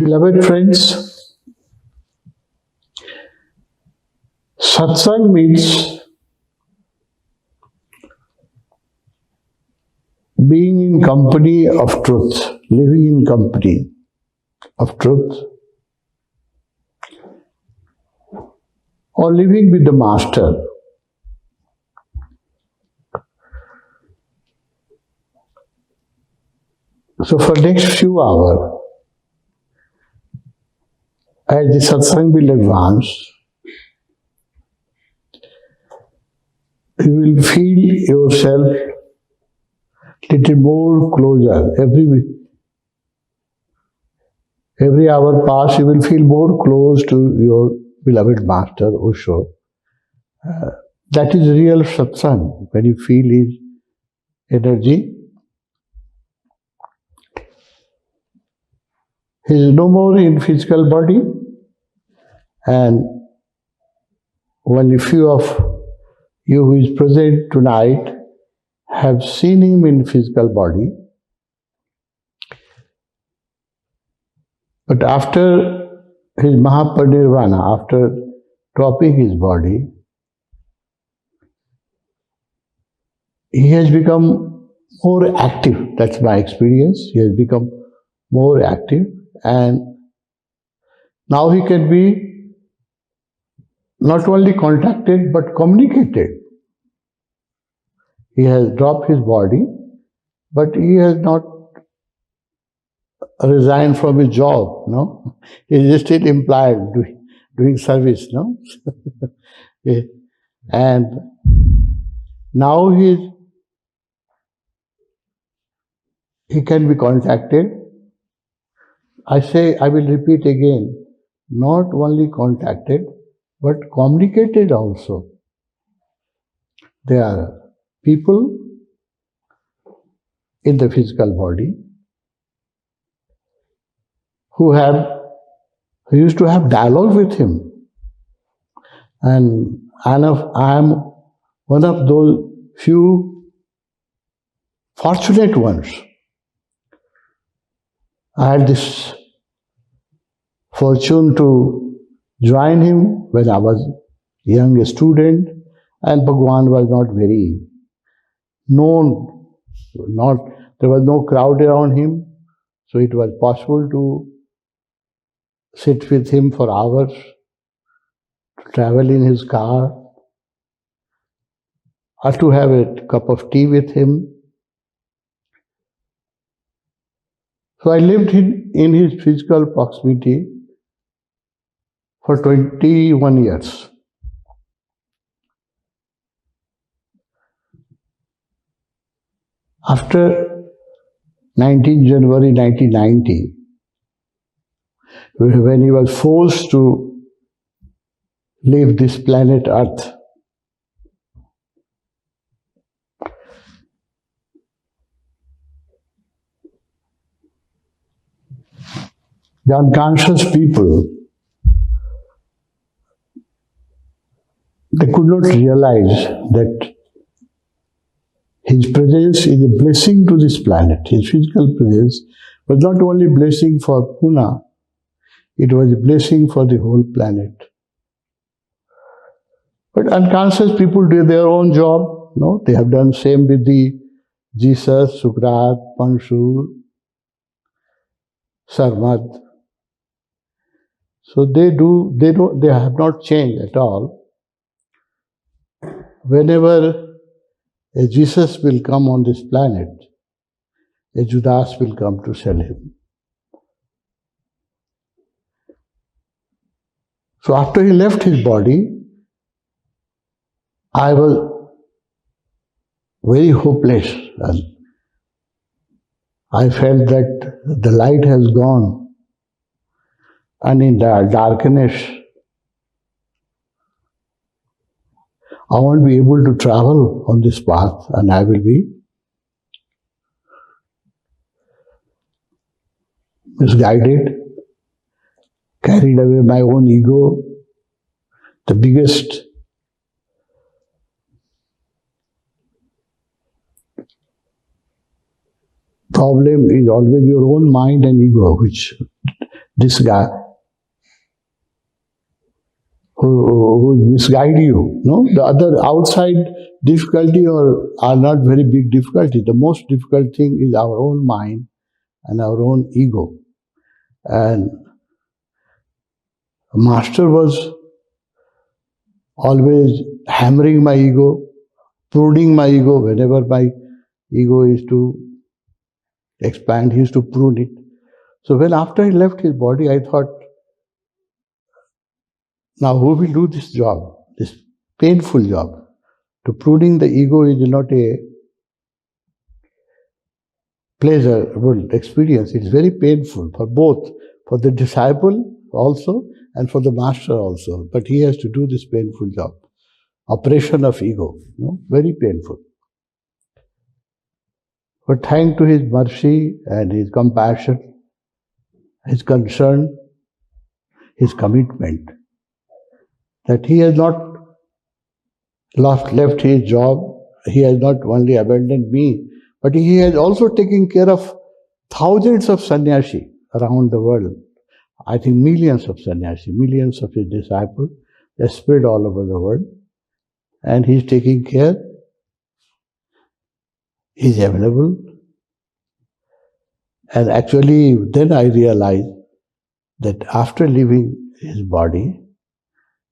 Beloved friends, Satsang means being in company of truth, living in company of truth, or living with the Master. So for next few hours, as the Satsang will advance, you will feel yourself little more closer. Every hour pass, you will feel more close to your beloved Master Osho. That is real Satsang, when you feel his energy. He is no more in physical body, and only few of you who is present tonight have seen him in physical body. But after his Mahaparinirvana, after dropping his body, he has become more active. That's my experience. He has become more active, and now he can be not only contacted but communicated. He has dropped his body, but he has not resigned from his job, no? He is still employed, doing service, no? And now he can be contacted. I will repeat again, not only contacted, but communicated also. There are people in the physical body who used to have dialogue with him. And I am one of those few fortunate ones. I had this fortune to join him when I was a young student, and Bagwaan was not very known. There was no crowd around him, so it was possible to sit with him for hours, to travel in his car, or to have a cup of tea with him. So I lived in his physical proximity for 21 years. After 19 January 1990, when he was forced to leave this planet Earth, the unconscious people, they could not realize that his presence is a blessing to this planet. His physical presence was not only a blessing for Pune, it was a blessing for the whole planet. But unconscious people do their own job. No, they have done same with the Jesus, Sukrat, Panshur, Sarmat. So they have not changed at all. Whenever a Jesus will come on this planet, a Judas will come to sell him. So after he left his body, I was very hopeless, and I felt that the light has gone, and in the darkness, I won't be able to travel on this path, and I will be misguided, carried away my own ego. The biggest problem is always your own mind and ego, which this guy who misguide you. No, the other outside difficulty are not very big difficulty. The most difficult thing is our own mind and our own ego. And Master was always hammering my ego, pruning my ego. Whenever my ego is to expand, he used to prune it. So when after he left his body, I thought, now who will do this job, this painful job? To pruning the ego is not a pleasurable experience. It's very painful for both, for the disciple also and for the master also. But he has to do this painful job. Operation of ego, very painful. But thanks to his mercy and his compassion, his concern, his commitment, that he has not left his job, he has not only abandoned me, but he has also taken care of thousands of sannyasi around the world. I think millions of sannyasi, millions of his disciples, they are spread all over the world. And he is taking care, he is available. And actually, then I realized that after leaving his body,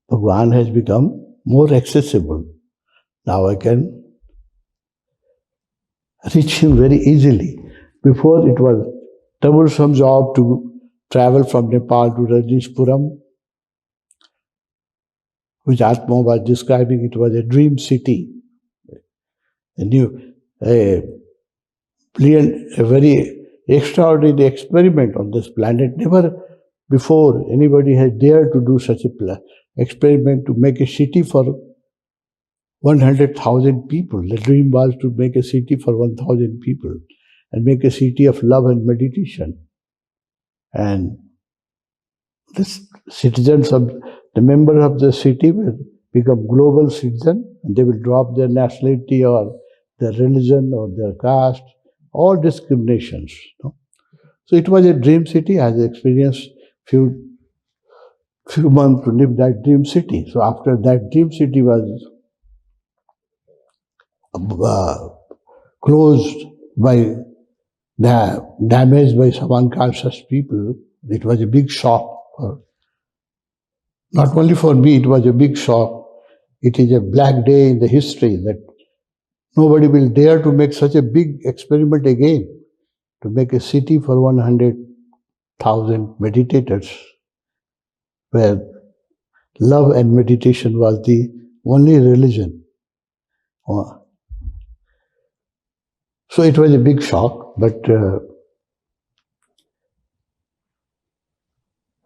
Bhagwan has become more accessible. Now I can reach him very easily. Before it was troublesome job to travel from Nepal to Rajneeshpuram, which Atma was describing. It was a dream city. A brilliant, a very extraordinary experiment on this planet. Never before anybody has dared to do such a experiment to make a city for 100,000 people. The dream was to make a city for 1,000 people and make a city of love and meditation. And the members of the city will become global citizens, and they will drop their nationality or their religion or their caste, all discriminations. So it was a dream city. I had experienced few months to live that dream city. So after that dream city was closed by damaged by some unconscious people, it was a big shock. Not only for me, it was a big shock. It is a black day in the history that nobody will dare to make such a big experiment again, to make a city for 100,000 meditators, where love and meditation was the only religion. So it was a big shock, but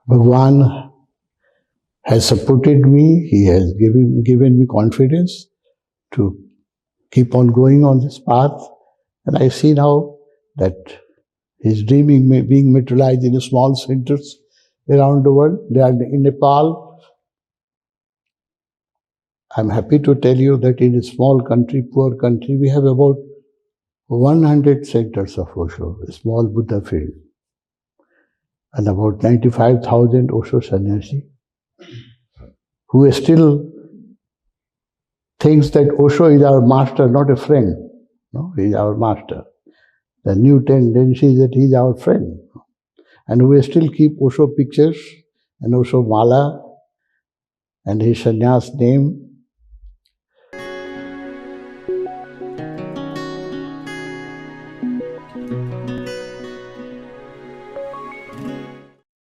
Bhagwan has supported me. He has given me confidence to keep on going on this path. And I see now that his dreaming being materialized in small centers around the world. They are in Nepal. I'm happy to tell you that in a small country, poor country, we have about 100 centers of Osho, a small Buddha field, and about 95,000 Osho sannyasi, who still thinks that Osho is our master, not a friend. No, he is our master. The new tendency is that he is our friend. And who still keep Osho pictures and Osho mala and his sannyas name.